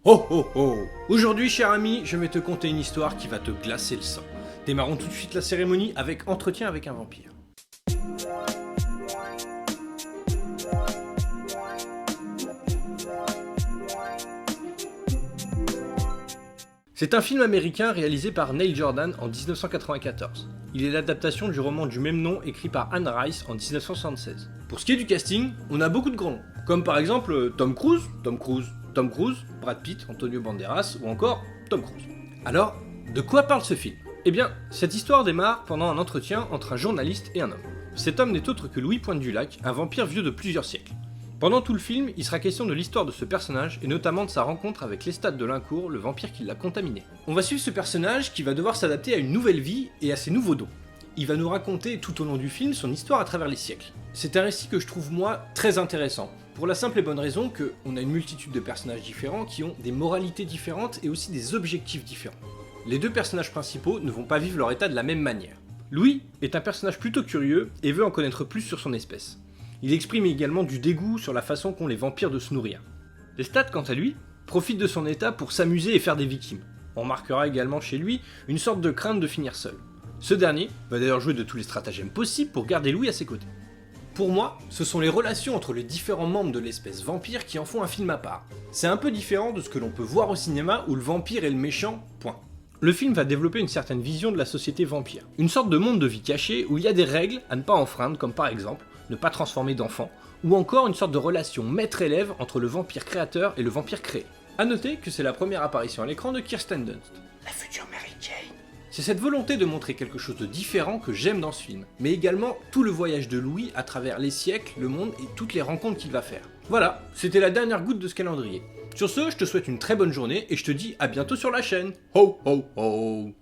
Oh oh oh! Aujourd'hui, cher ami, je vais te conter une histoire qui va te glacer le sang. Démarrons tout de suite la cérémonie avec Entretien avec un vampire. C'est un film américain réalisé par Neil Jordan en 1994. Il est l'adaptation du roman du même nom écrit par Anne Rice en 1976. Pour ce qui est du casting, on a beaucoup de grands noms, comme par exemple Tom Cruise, Brad Pitt, Antonio Banderas ou encore Tom Cruise. Alors, de quoi parle ce film ? Eh bien, cette histoire démarre pendant un entretien entre un journaliste et un homme. Cet homme n'est autre que Louis Pointe-du-Lac, un vampire vieux de plusieurs siècles. Pendant tout le film, il sera question de l'histoire de ce personnage et notamment de sa rencontre avec Lestat de Lincourt, le vampire qui l'a contaminé. On va suivre ce personnage qui va devoir s'adapter à une nouvelle vie et à ses nouveaux dons. Il va nous raconter tout au long du film son histoire à travers les siècles. C'est un récit que je trouve moi très intéressant, pour la simple et bonne raison qu'on a une multitude de personnages différents qui ont des moralités différentes et aussi des objectifs différents. Les deux personnages principaux ne vont pas vivre leur état de la même manière. Louis est un personnage plutôt curieux et veut en connaître plus sur son espèce. Il exprime également du dégoût sur la façon qu'ont les vampires de se nourrir. Lestat, quant à lui, profite de son état pour s'amuser et faire des victimes. On remarquera également chez lui une sorte de crainte de finir seul. Ce dernier va d'ailleurs jouer de tous les stratagèmes possibles pour garder Louis à ses côtés. Pour moi, ce sont les relations entre les différents membres de l'espèce vampire qui en font un film à part. C'est un peu différent de ce que l'on peut voir au cinéma où le vampire est le méchant, point. Le film va développer une certaine vision de la société vampire. Une sorte de monde de vie caché où il y a des règles à ne pas enfreindre, comme par exemple ne pas transformer d'enfants, ou encore une sorte de relation maître-élève entre le vampire créateur et le vampire créé. A noter que c'est la première apparition à l'écran de Kirsten Dunst, la future Mary Jane. C'est cette volonté de montrer quelque chose de différent que j'aime dans ce film, mais également tout le voyage de Louis à travers les siècles, le monde et toutes les rencontres qu'il va faire. Voilà, c'était la dernière goutte de ce calendrier. Sur ce, je te souhaite une très bonne journée et je te dis à bientôt sur la chaîne. Ho ho ho!